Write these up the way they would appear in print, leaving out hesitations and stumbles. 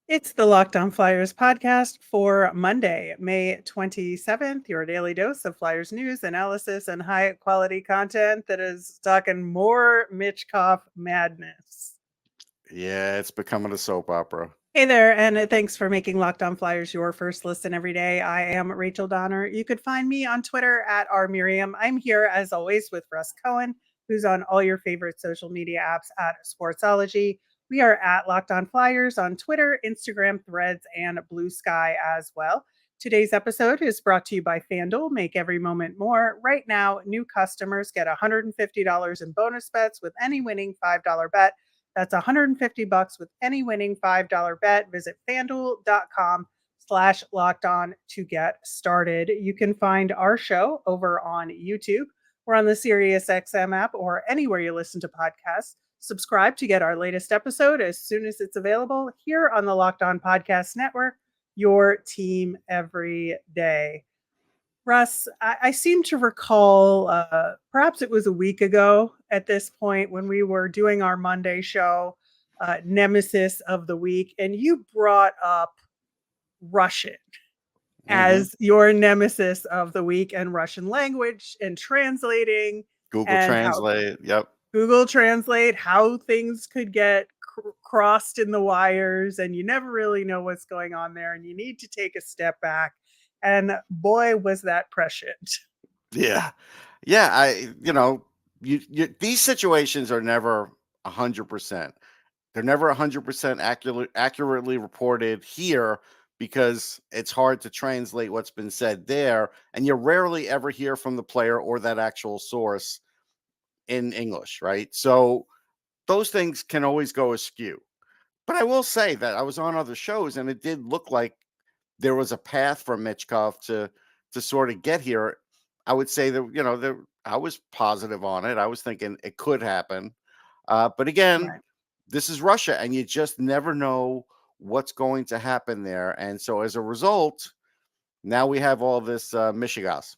It's the Locked On Flyers podcast for Monday, May 27th, your daily dose of Flyers news, analysis, and high quality content that is talking more Michkov madness. Yeah, it's becoming a soap opera. Hey there, and thanks for making Locked On Flyers your first listen every day. I am Rachel Donner. You could find me on Twitter at rmiriam. I'm here as always with Russ Cohen, who's on all your favorite social media apps at Sportsology. We are at Locked On Flyers on Twitter, Instagram, Threads, and Blue Sky as well. Today's episode is brought to you by FanDuel. Make every moment more. Right now, new customers get $150 in bonus bets with any winning $5 bet. That's $150 with any winning $5 bet. Visit fanduel.com/locked on to get started. You can find our show over on YouTube. We're on the SiriusXM app or anywhere you listen to podcasts. Subscribe to get our latest episode as soon as it's available here on the Locked On Podcast Network, your team every day. Russ, I seem to recall, perhaps it was a week ago at this point when we were doing our Monday show, Nemesis of the Week, and you brought up Russian hmm as your nemesis of the week and Russian language and translating Google and how Translate. Yep. Google Translate, how things could get crossed in the wires and you never really know what's going on there and you need to take a step back. And boy, was that prescient. Yeah. Yeah. These situations are never 100%. They're never 100% accurately reported here because it's hard to translate what's been said there. And you rarely ever hear from the player or that actual source in English, right? So those things can always go askew. But I will say that I was on other shows and it did look like there was a path for Michkov to sort of get here. I would say that I was positive on it. I was thinking it could happen, but again, Right. this is Russia, and you just never know what's going to happen there. And so, as a result, now we have all this Michigas.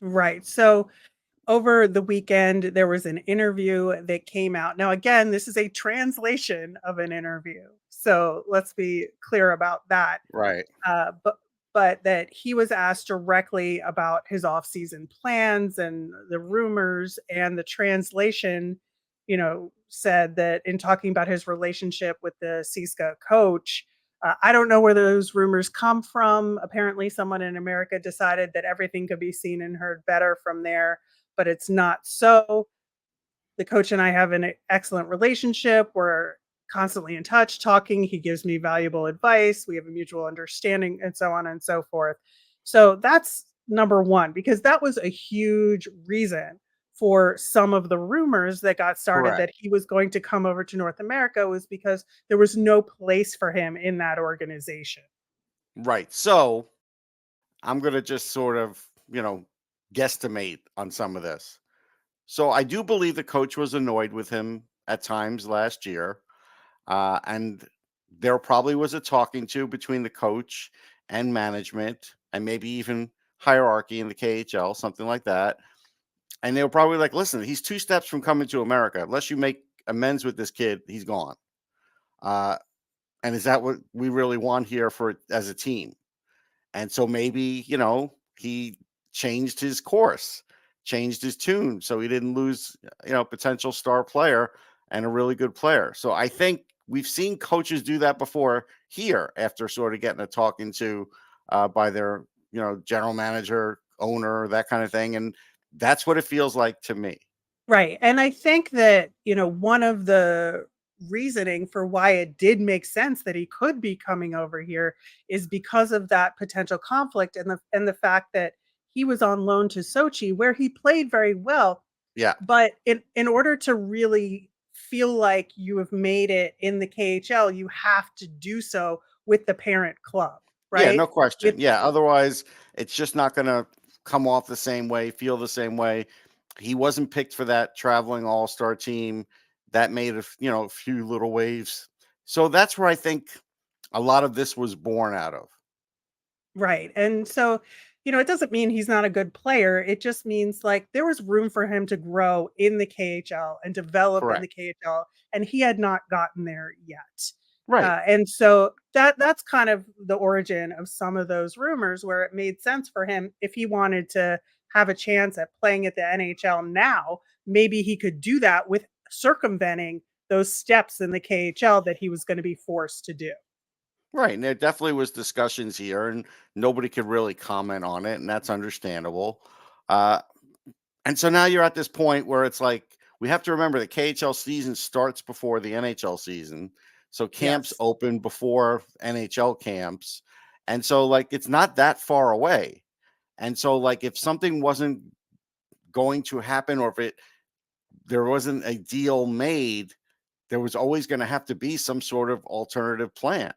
Right. So over the weekend, there was an interview that came out. Now, again, this is a translation of an interview. So let's be clear about that. Right. Uh, but but that he was asked directly about his off-season plans and the rumors, and the translation, said that in talking about his relationship with the CSKA coach, I don't know where those rumors come from. Apparently, someone in America decided that everything could be seen and heard better from there, but it's not so. The coach and I have an excellent relationship. We're constantly in touch, talking. He gives me valuable advice. We have a mutual understanding, and so on and so forth. So that's number one, because that was a huge reason for some of the rumors that got started Correct. that he was going to come over to North America, was because there was no place for him in that organization. Right. So I'm going to just sort of, guesstimate on some of this. So I do believe the coach was annoyed with him at times last year. And there probably was a talking to between the coach and management and maybe even hierarchy in the KHL, something like that. And they were probably like, listen, he's 2 steps from coming to America. Unless you make amends with this kid, he's gone. Uh, and is that what we really want here for as a team? And so maybe, he changed his course, changed his tune so he didn't lose, potential star player and a really good player. So I think we've seen coaches do that before here after sort of getting a talking to by their, general manager, owner, that kind of thing. And that's what it feels like to me. Right. And I think that, one of the reasoning for why it did make sense that he could be coming over here is because of that potential conflict, and the fact that he was on loan to Sochi, where he played very well. Yeah. But in order to really feel like you have made it in the KHL, you have to do so with the parent club, Yeah, right? no With question. Yeah, otherwise it's just not going to come off the same way, feel the same way. He wasn't picked for that traveling all-star team. That made a few little waves. So that's where I think a lot of this was born out of. Right. And so, it doesn't mean he's not a good player. It just means like there was room for him to grow in the KHL and develop in the Correct. KHL, and he had not gotten there yet. Right. And so that's kind of the origin of some of those rumors where it made sense for him if he wanted to have a chance at playing at the NHL now, maybe he could do that with circumventing those steps in the KHL that he was going to be forced to do. Right. And there definitely was discussions here, and nobody could really comment on it, and that's understandable. Uh, and so now you're at this point where it's like we have to remember the KHL season starts before the NHL season. So camps Yes. open before NHL camps. And so like it's not that far away. And so like if something wasn't going to happen, or if there wasn't a deal made, there was always going to have to be some sort of alternative plan.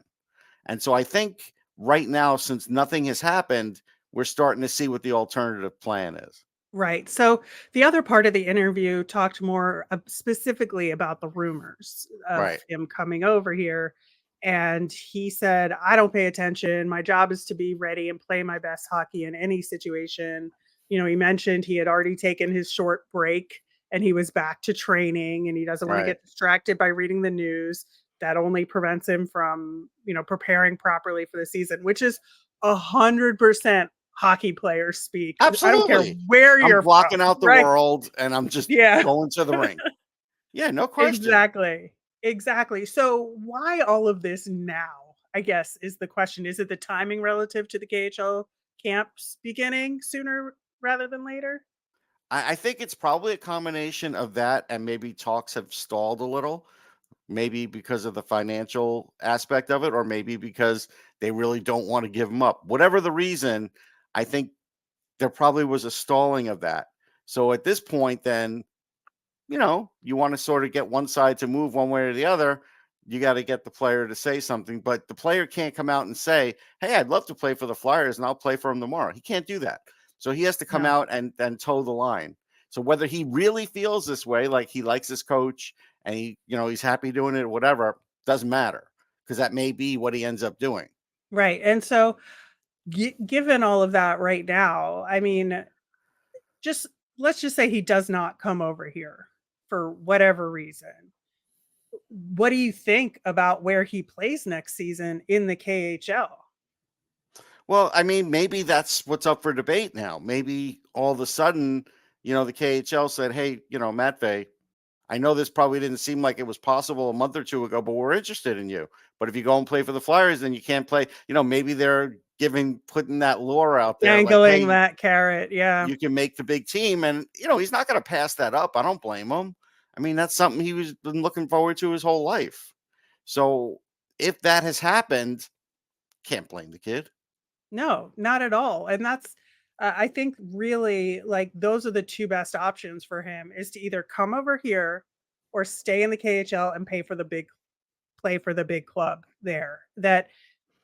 And so I think right now, since nothing has happened, we're starting to see what the alternative plan is. Right. So the other part of the interview talked more specifically about the rumors of Right. him coming over here. And he said, I don't pay attention. My job is to be ready and play my best hockey in any situation. He mentioned he had already taken his short break and he was back to training and he doesn't want to Right. get distracted by reading the news. That only prevents him from, preparing properly for the season, which is 100% hockey players speak. I don't care Absolutely. where I'm you're blocking from, out the right? world and I'm just Yeah, going to the rink. Yeah, no question. exactly. Exactly. So why all of this now? I guess is the question. Is it the timing relative to the KHL camps beginning sooner rather than later? I think it's probably a combination of that, and maybe talks have stalled a little, maybe because of the financial aspect of it, or maybe because they really don't want to give him up. Whatever the reason, I think there probably was a stalling of that. So at this point, then, you want to sort of get one side to move one way or the other. You got to get the player to say something, but the player can't come out and say, "Hey, I'd love to play for the Flyers and I'll play for them tomorrow." He can't do that. So he has to come No. out and then toe the line. So whether he really feels this way, like he likes his coach and he's happy doing it or whatever, doesn't matter, because that may be what he ends up doing. Right. And so given all of that right now, I mean, just let's just say he does not come over here for whatever reason. What do you think about where he plays next season in the KHL? Well, I mean, maybe that's what's up for debate now. Maybe all of a sudden, the KHL said, "Hey, Matvei, I know this probably didn't seem like it was possible a month or two ago, but we're interested in you. But if you go and play for the Flyers, then you can't play." Maybe they're putting that lure out there, like, Dangling "Hey, that carrot, yeah. you can make the big team," and he's not going to pass that up. I don't blame him. I mean, that's something he was been looking forward to his whole life. So if that has happened, can't blame the kid. No, not at all, and that's I think really, like, those are the 2 best options for him is to either come over here or stay in the KHL and pay for the big play for the big club there. That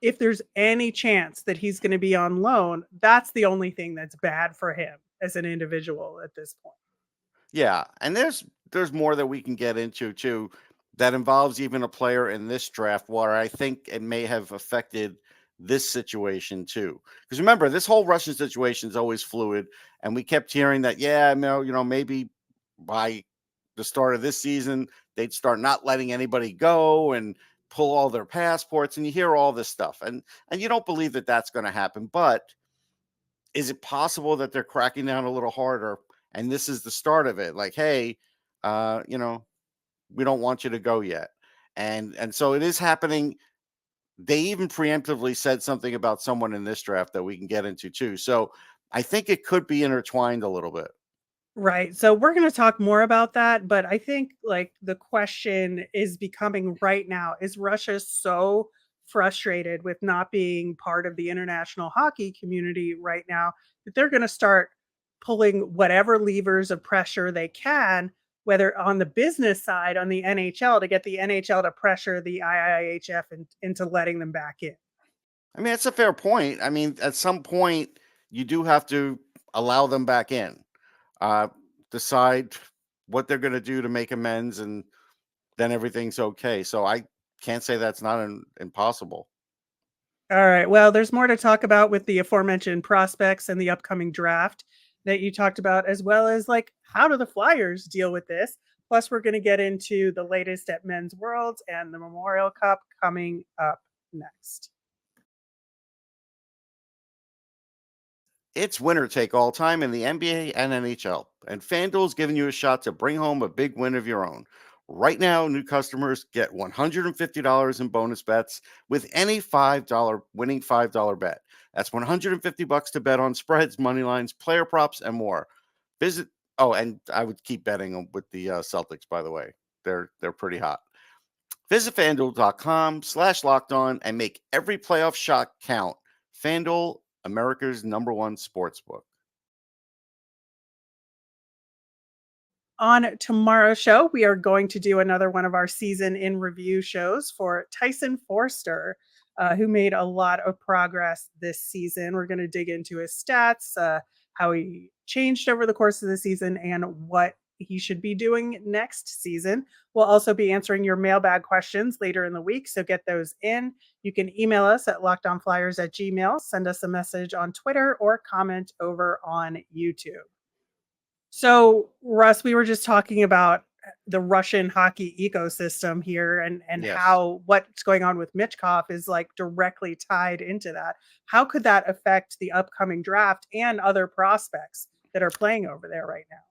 if there's any chance that he's gonna be on loan, that's the only thing that's bad for him as an individual at this point. Yeah, and there's more that we can get into too that involves even a player in this draft where I think it may have affected this situation too. Because remember, this whole Russian situation is always fluid, and we kept hearing that, yeah, no, maybe by the start of this season they'd start not letting anybody go and pull all their passports, and you hear all this stuff, and you don't believe that that's going to happen, but is it possible that they're cracking down a little harder and this is the start of it? Like, hey, we don't want you to go yet. And so it is happening. They even preemptively said something about someone in this draft that we can get into too. So I think it could be intertwined a little bit. Right. So we're going to talk more about that, but I think like the question is becoming right now, is Russia so frustrated with not being part of the international hockey community right now that they're going to start pulling whatever levers of pressure they can, whether on the business side on the NHL to get the NHL to pressure the IIHF into letting them back in. I mean, it's a fair point. I mean, at some point, you do have to allow them back in, uh, decide what they're going to do to make amends, and then everything's okay. So I can't say that's not impossible. All right. Well, there's more to talk about with the aforementioned prospects and the upcoming draft that you talked about, as well as like how do the Flyers deal with this? Plus, we're going to get into the latest at Men's Worlds and the Memorial Cup coming up next? It's winner take all time in the NBA and NHL, and FanDuel's giving you a shot to bring home a big win of your own. Right now, new customers get $150 in bonus bets with any $5 bet. That's $150 to bet on spreads, money lines, player props, and more. Visit. Oh, and I would keep betting with the Celtics. By the way, they're pretty hot. Visit fanduel.com/locked on and make every playoff shot count. FanDuel, America's #1 sportsbook. On tomorrow's show, we are going to do another one of our season in review shows for Tyson Forster, who made a lot of progress this season. We're going to dig into his stats, how he changed over the course of the season, and what he should be doing next season. We'll also be answering your mailbag questions later in the week, so get those in. You can email us at lockedonflyers@gmail, send us a message on Twitter, or comment over on YouTube. So, Russ, we were just talking about the Russian hockey ecosystem here, and Yes. how what's going on with Michkov is like directly tied into that. How could that affect the upcoming draft and other prospects that are playing over there right now?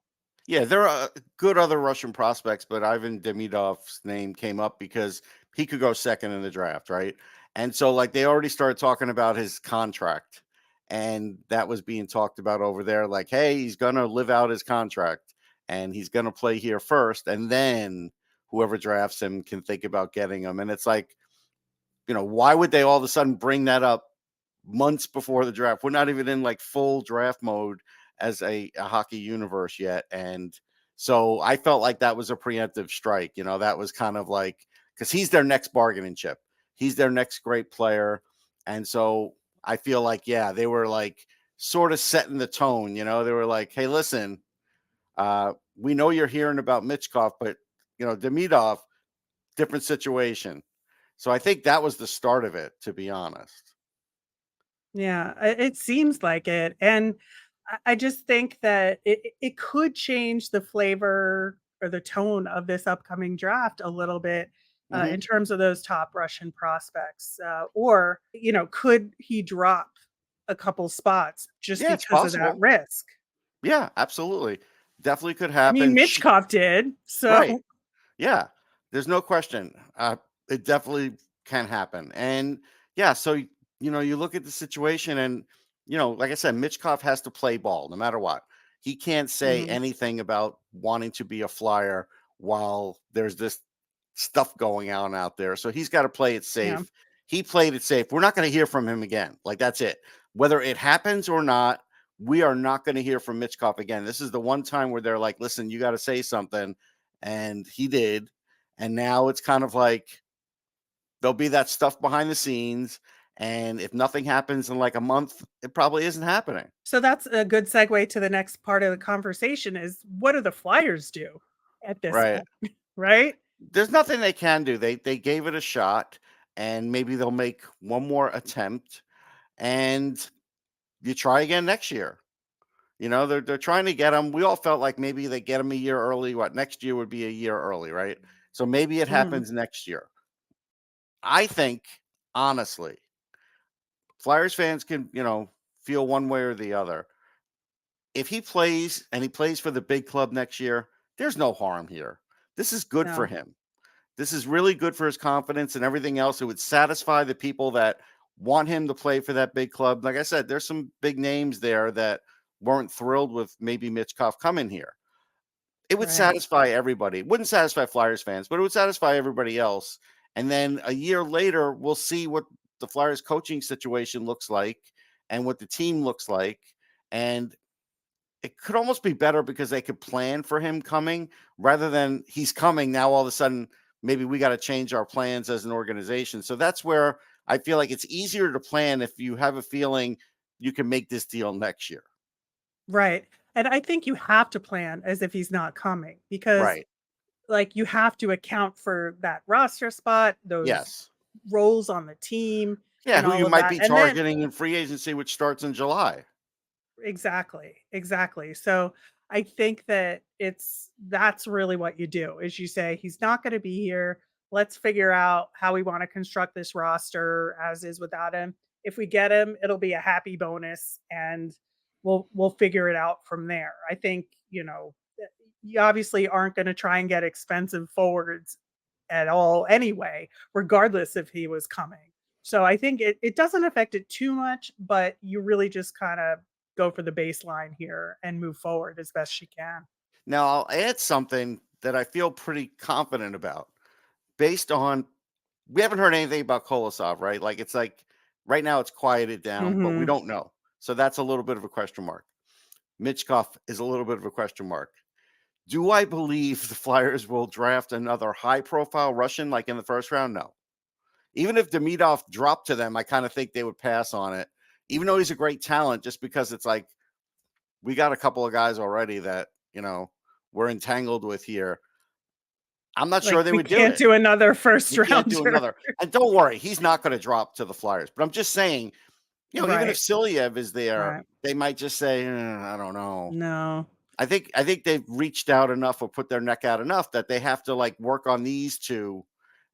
Yeah, there are good other Russian prospects, but Ivan Demidov's name came up because he could go second in the draft, right? And so, like, they already started talking about his contract, and that was being talked about over there. Like, hey, he's going to live out his contract and he's going to play here first. And then whoever drafts him can think about getting him. And it's like, why would they all of a sudden bring that up months before the draft? We're not even in like full draft mode as a hockey universe yet. And so I felt like that was a preemptive strike. That was kind of like, because he's their next bargaining chip, he's their next great player. And so I feel like, yeah, they were like sort of setting the tone. They were like, hey, listen, we know you're hearing about Michkov, but, Demidov, different situation. So I think that was the start of it, to be honest. Yeah, it seems like it, and I just think that it could change the flavor or the tone of this upcoming draft a little bit, Hmm. in terms of those top Russian prospects. Or, could he drop a couple spots just Yeah, it's because of that possible. risk? Yeah, absolutely. Definitely could I mean, happen. Michkov did, Right. so Yeah. There's no question. It definitely can happen. And yeah, so you look at the situation and like I said, Michkov has to play ball no matter what. He can't say mhm, anything about wanting to be a Flyer while there's this stuff going on out there. So he's got to play it yeah. safe. He played it safe. We're not going to hear from him again. Like, that's it. Whether it happens or not, we are not going to hear from Michkov again. This is the one time where they're like, listen, you got to say something. And he did. And now it's kind of like there'll be that stuff behind the scenes. And if nothing happens in like a month, it probably isn't happening. So that's a good segue to the next part of the conversation is what do the Flyers do at this Right. point, right? There's nothing they can do. They gave it a shot, and maybe they'll make one more attempt, and you try again next year. They're trying to get him. We all felt like maybe they get him a year early. What, next year would be a year early, right? So maybe it Mhm. happens next year. I think, honestly, Flyers fans can, feel one way or the other. If he plays and he plays for the big club next year, there's no harm here. This is good for No. him. This is really good for his confidence and everything else. It would satisfy the people that want him to play for that big club. Like I said, there's some big names there that weren't thrilled with maybe Michkov coming here. It would Right. satisfy everybody. It wouldn't satisfy Flyers fans, but it would satisfy everybody else. And then a year later, we'll see what the Flyers coaching situation looks like and what the team looks like. And it could almost be better because they could plan for him coming rather than he's coming. Now, all of a sudden, maybe we got to change our plans as an organization. So that's where I feel like it's easier to plan if you have a feeling you can make this deal next year. Right. And I think you have to plan as if he's not coming because, Right. like, you have to account for that roster spot, those Yes. roles on the team, Yeah. and Who all you of might that. be And then targeting in free agency, which starts in July. exactly, exactly. So I think that that's really what you do is you say he's not going to be here. let's figure out how we want to construct this roster as is without him. If we get him, it'll be a happy bonus, and we'll figure it out from there. I think, you obviously aren't going to try and get expensive forwards at all anyway, regardless if he was coming. So I think it doesn't affect it too much, but you really just kind of go for the baseline here and move forward as best you can. Now, I'll add something that I feel pretty confident about based on we haven't heard anything about Kolosov, right? Like it's like right now it's quieted down, but we Hmm. don't know. So that's a little bit of a question mark. Michkov is a little bit of a question mark. Do I believe the Flyers will draft another high profile Russian like in the first round? No. Even if Demidov dropped to them, I kind of think they would pass on it, even though he's a great talent, just because it's like we got a couple of guys already that, we're entangled with here. I'm not sure Like, they we would do can't it. do another first We can't do rounder. another. And don't worry, he's not going to drop to the Flyers. But I'm just saying, even if Right. Silyev is there, Right. they might just say, I don't know. No. I think they've reached out enough or put their neck out enough that they have to like work on these two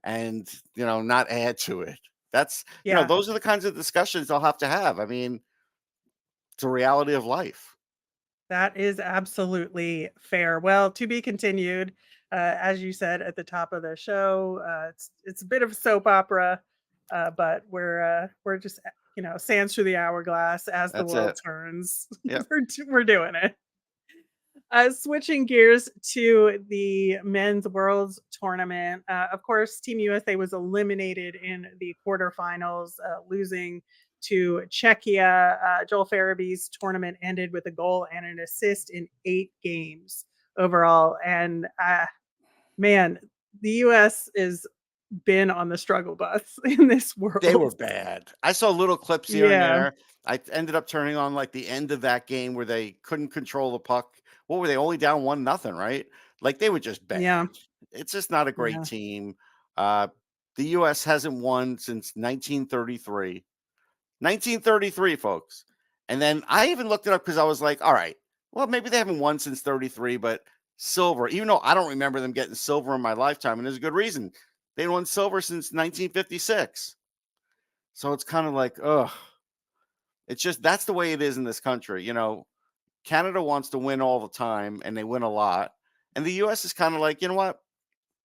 and not add to it. That's Yeah. those are the kinds of discussions they'll have to have. I mean, it's a reality of life. That is absolutely fair. Well, to be continued, as you said at the top of the show, it's a bit of a soap opera, but we're just sands through the hourglass as the That's world it. turns. Yep. We're doing it. Switching gears to the men's worlds tournament. Of course, Team USA was eliminated in the quarterfinals, losing to Czechia. Joel Farabee's tournament ended with a goal and an assist in 8 games overall. And man, the US has been on the struggle bus in this They were world. bad. I saw little clips here and Yeah. there. I ended up turning on like the end of that game where they couldn't control the puck. What were they only down 1-0, right? Like they were just Yeah. bad. It's just not a great Yeah. team. Uh, the US hasn't won since 1933. 1933, folks. And then I even looked it up because I was like, all right, well, maybe they haven't won since 33, but silver, even though I don't remember them getting silver in my lifetime, and there's a good reason. They won silver since 1956. So it's kind of like, ugh. It's just that's the way it is in this country. Canada wants to win all the time and they win a lot. And the US is kind of like, you know what?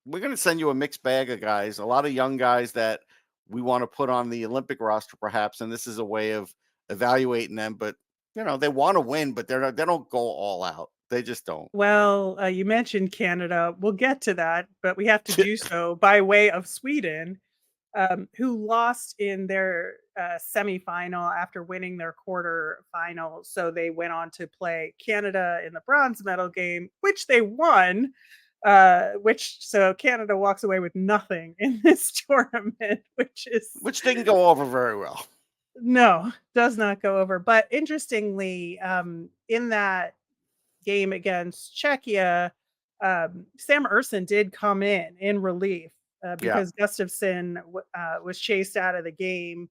We're going to send you a mixed bag of guys, a lot of young guys that we want to put on the Olympic roster, perhaps. And this is a way of evaluating them. But, they want to win, but they don't go all out. They just don't. Well, you mentioned Canada. We'll get to that, but we have to do so by way of Sweden, who lost in their semifinal after winning their quarterfinal. So they went on to play Canada in the bronze medal game, which they won. So Canada walks away with nothing in this tournament, Which didn't go over very well. no, does not go over. But interestingly, in that game against Czechia, Sam Erson did come in relief Yeah. because Gustafsson was chased out of the game.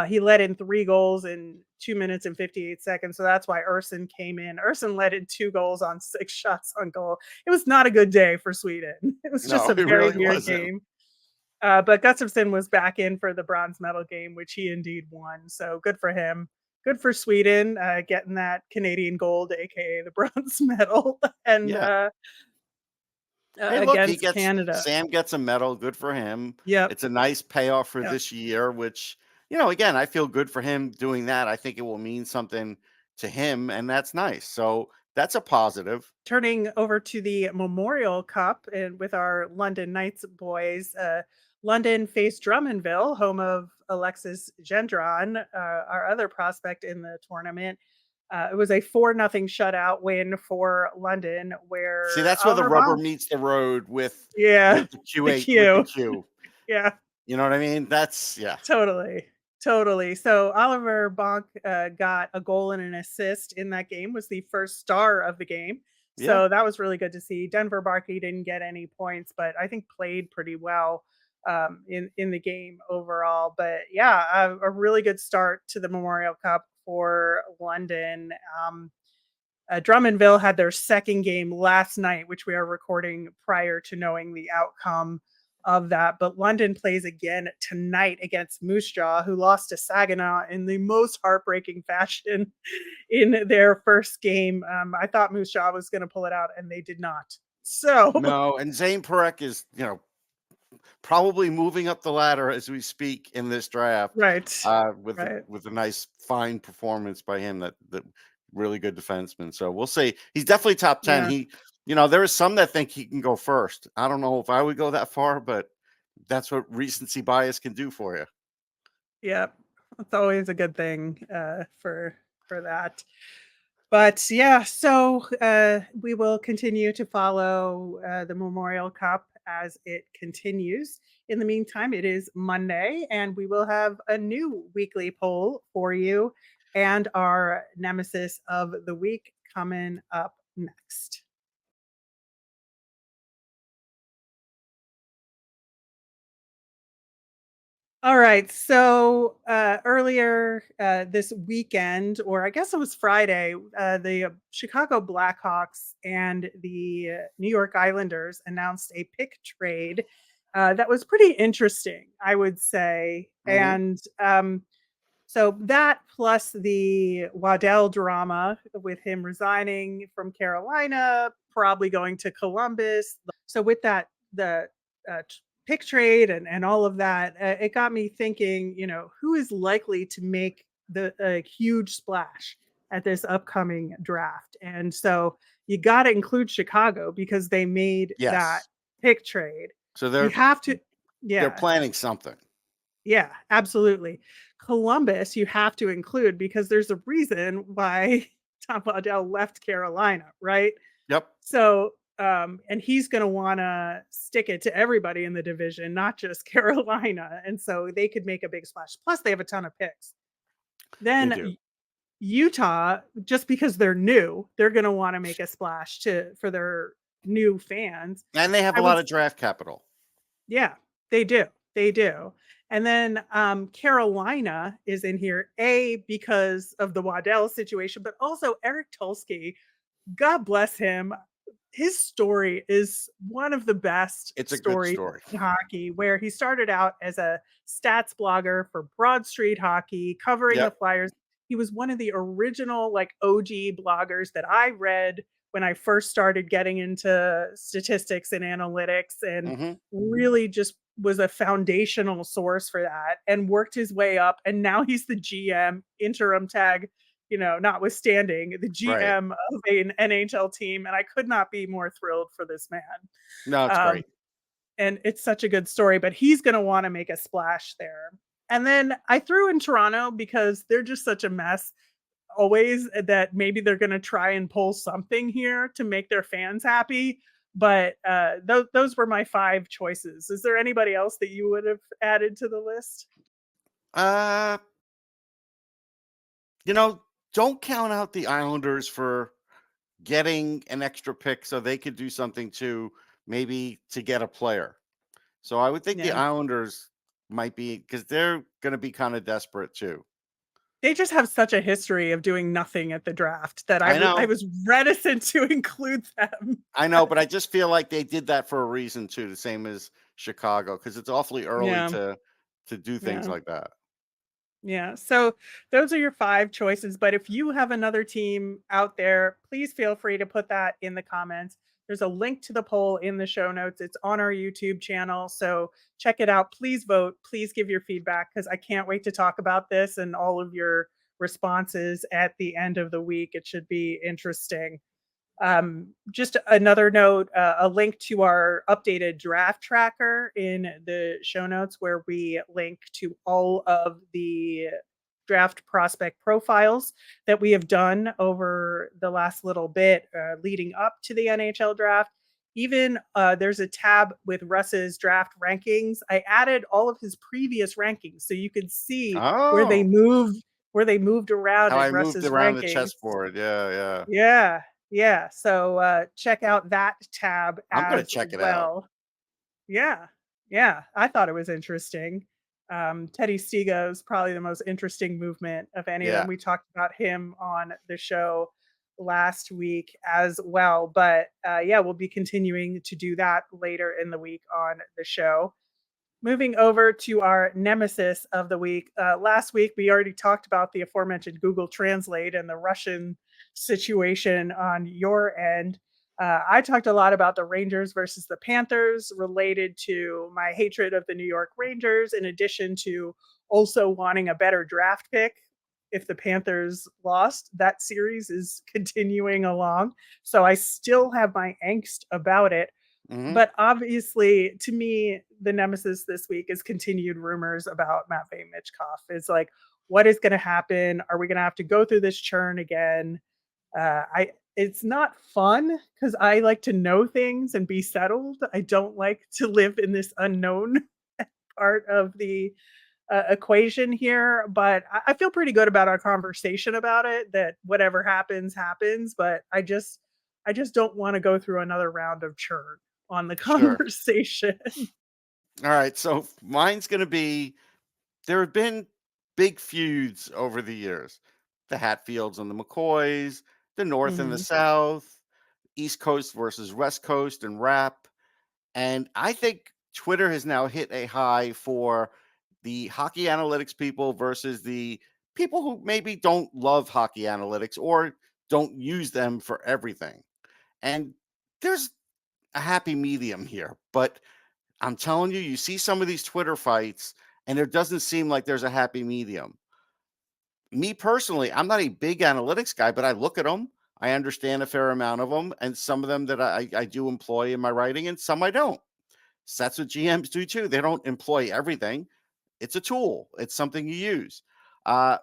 He let in 3 goals in 2 minutes and 58 seconds. So that's why Erson came in. Erson let in 2 goals on 6 shots on goal. It was not a good day for Sweden. It was just No, a it very really weird wasn't. game. But Gustafsson was back in for the bronze medal game, which he indeed won. So good for him. Good for Sweden getting that Canadian gold, aka the bronze medal, and Yeah. Hey, look, against Canada. Sam gets a medal. Good for him. Yep. It's a nice payoff for Yep. this year, which, again, I feel good for him doing that. I think it will mean something to him, and that's nice. So that's a positive. Turning over to the Memorial Cup and with our London Knights boys, London faced Drummondville, home of Alexis Gendron, our other prospect in the tournament. It was a 4-0 shutout win for London, See, where that's where the Oliver rubber Bonk, meets the road with yeah, the the Q8 with the Q, Q. yeah, You know what I mean? That's yeah. totally, totally. So Oliver Bonk got a goal and an assist in that game. Was the first star of the game, Yeah. so that was really good to see. Denver Barkey didn't get any points, but I think played pretty well in the game overall. But yeah, a really good start to the Memorial Cup for London. Drummondville had their second game last night, which we are recording prior to knowing the outcome of that. But London plays again tonight against Moose Jaw, who lost to Saginaw in the most heartbreaking fashion in their first game. I thought Moose Jaw was going to pull it out, and they did not. So, No, and Zane Parekh is, probably moving up the ladder as we speak in this draft, right, with right, a nice fine performance by him. That really good defenseman. So we'll see. He's definitely top 10. yeah, There is some that think he can go first. I don't know if I would go that far, but that's what recency bias can do for you. yeah. It's always a good thing for that. But yeah, so we will continue to follow the Memorial Cup as it continues. In the meantime, it is Monday, and we will have a new weekly poll for you and our nemesis of the week coming up next. All right. So earlier this weekend, or I guess it was Friday, the Chicago Blackhawks and the New York Islanders announced a pick trade that was pretty interesting, I would say. Hmm. And so that plus the Waddell drama with him resigning from Carolina, probably going to Columbus. So with that, the pick trade and all of that, it got me thinking, who is likely to make the a huge splash at this upcoming draft? And so you got to include Chicago because they made that Yes. pick trade. So You have to, they're yeah, planning something. yeah, absolutely. Columbus, you have to include because there's a reason why Tom Waddell left Carolina, right? Yep. So, and he's going to want to stick it to everybody in the division, not just Carolina. And so they could make a big splash. Plus, they have a ton of picks. They Then do. Utah, just because they're new, they're going to want to make a splash for their new fans. And they have I a would lot of draft capital. Yeah, they do. They do. And then Carolina is in here, A, because of the Waddell situation, but also Eric Tulsky, God bless him. His story is one of the best It's a good stories story. in hockey, where he started out as a stats blogger for Broad Street Hockey, covering the Yep. Flyers. He was one of the original like OG bloggers that I read when I first started getting into statistics and analytics, and Hmm. really just was a foundational source for that, and worked his way up, and now he's the GM, interim tag, notwithstanding, the Right. GM of an NHL team, and I could not be more thrilled for this man. No, it's Um, great. and it's such a good story, but he's going to want to make a splash there. And then I threw in Toronto because they're just such a mess always, that maybe they're going to try and pull something here to make their fans happy. But those were my five choices. Is there anybody else that you would have added to the list? Uh, you know, don't count out the Islanders for getting an extra pick so they could do something to maybe to get a player. So I would think the Yeah. Islanders might be because they're going to be kind of desperate too. They just have such a history of doing nothing at the draft that I I was I know, was reticent to include them. but I just feel like they did that for a reason too, the same as Chicago, because it's awfully early Yeah, to do things yeah, like that. yeah. So those are your five choices. But if you have another team out there, please feel free to put that in the comments. There's a link to the poll in the show notes. It's on our YouTube channel. So check it out. Please vote. Please give your feedback because I can't wait to talk about this and all of your responses at the end of the week. It should be interesting. Just another note, a link to our updated draft tracker in the show notes, where we link to all of the draft prospect profiles that we have done over the last little bit leading up to the NHL draft. Even there's a tab with Russ's draft rankings. I added all of his previous rankings so you could see Oh, where they moved around how in I moved Russ's around the rankings. chessboard. Yeah, yeah. Yeah, yeah. So check out that tab I'm gonna as check it out. well. Yeah, yeah. I thought it was interesting. Teddy Stigo is probably the most interesting movement of any of them. Yeah. We talked about him on the show last week as well. But yeah, we'll be continuing to do that later in the week on the show. Moving over to our nemesis of the week. Last week, we already talked about the aforementioned Google Translate and the Russian situation on your end. I talked a lot about the Rangers versus the Panthers related to my hatred of the New York Rangers, in addition to also wanting a better draft pick if the Panthers lost. That series is continuing along. So I still have my angst about it. Hmm. But obviously, to me, the nemesis this week is continued rumors about Matvei Michkov. It's like, what is going to happen? Are we going to have to go through this churn again? I It's not fun because I like to know things and be settled. I don't like to live in this unknown part of the equation here. But I feel pretty good about our conversation about it. That whatever happens, happens. But I just don't want to go through another round of churn on the Sure. conversation. All right. So mine's going to be there have been big feuds over the years, the Hatfields and the McCoys, the North and the Mhm. South, East Coast versus West Coast and rap. And I think Twitter has now hit a high for the hockey analytics people versus the people who maybe don't love hockey analytics or don't use them for everything. And there's a happy medium here, but I'm telling you, you see some of these Twitter fights, and there doesn't seem like there's a happy medium. Me personally, I'm not a big analytics guy, but I look at them. I understand a fair amount of them, and some of them that I do employ in my writing, and some I don't. So that's what GMs do too. They don't employ everything. It's a tool. It's something you use. Uh,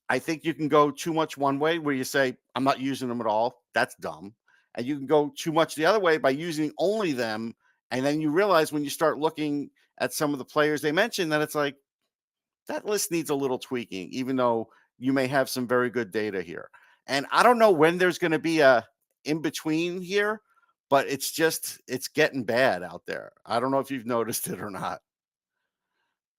I think you can go too much one way where you say, I'm not using them at all. That's dumb. And you can go too much the other way by using only them. And then you realize when you start looking at some of the players they mentioned that it's like, that list needs a little tweaking, even though you may have some very good data here. And I don't know when there's going to be a in between here, but it's getting bad out there. I don't know if you've noticed it or not.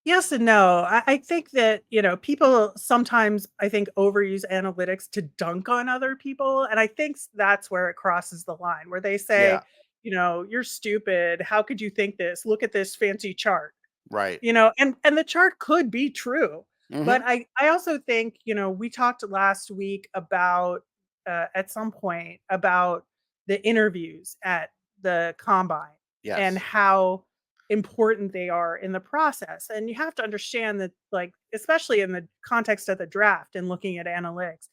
Yes and no. I think that, people sometimes, I think, overuse analytics to dunk on other people. And I think that's where it crosses the line, where they Yeah, say, you're stupid. How could you think this? Look at this fancy chart. right. And the chart could be true. But Hmm. I also think, we talked last week about at some point about the interviews at the combine and Yes. how important they are in the process. And you have to understand that, like, especially in the context of the draft and looking at analytics,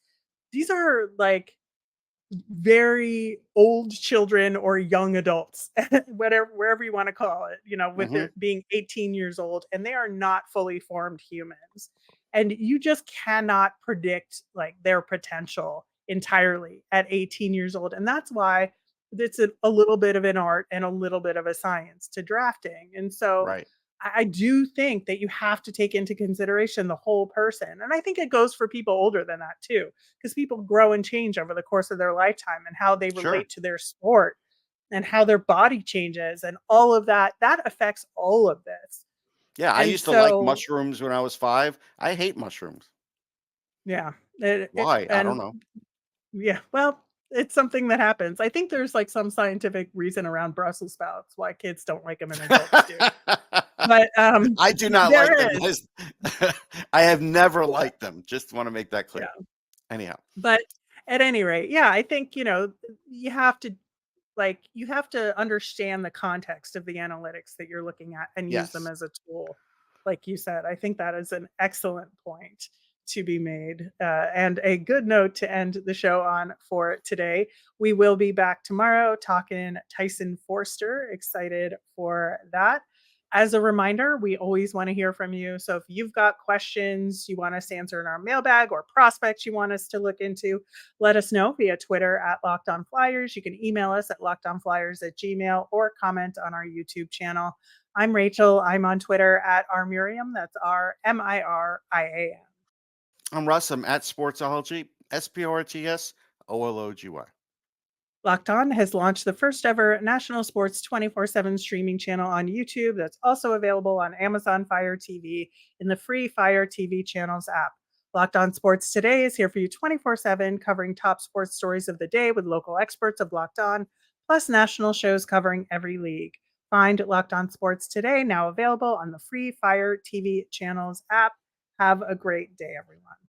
these are like very old children or young adults, whatever, wherever you want to call it, with Hmm. it being 18 years old, and they are not fully formed humans. And you just cannot predict like their potential entirely at 18 years old. And that's why it's a little bit of an art and a little bit of a science to drafting. And so Right. I do think that you have to take into consideration the whole person. And I think it goes for people older than that too, because people grow and change over the course of their lifetime and how they Sure. relate to their sport and how their body changes and all of that. That affects all of this. Yeah, I And used to like so, mushrooms when I was 5. I hate mushrooms. yeah, Why? I don't and know. yeah, well, it's something that happens. I think there's like some scientific reason around Brussels sprouts why kids don't like them and adults do. But I do not there like them. is, I have never yeah. liked them. Just want to make that clear. Yeah. Anyhow, But at any rate, yeah, I think, you have to you have to understand the context of the analytics that you're looking at and use them yes. as a tool. Like you said, I think that is an excellent point to be made, and a good note to end the show on for today. We will be back tomorrow talking Tyson Forster. Excited for that. As a reminder, we always want to hear from you. So if you've got questions you want us to answer in our mailbag or prospects you want us to look into, let us know via Twitter at Locked On Flyers. You can email us at lockedonflyers@gmail or comment on our YouTube channel. I'm Rachel. I'm on Twitter at rmiriam. That's RMIRIAM. I'm Russ. I'm at Sportsology, SPORTSOLOGY. Locked On has launched the first ever national sports 24/7 streaming channel on YouTube that's also available on Amazon Fire TV in the free Fire TV channels app. Locked On Sports Today is here for you 24/7, covering top sports stories of the day with local experts of Locked On, plus national shows covering every league. Find Locked On Sports Today now available on the free Fire TV channels app. Have a great day, everyone.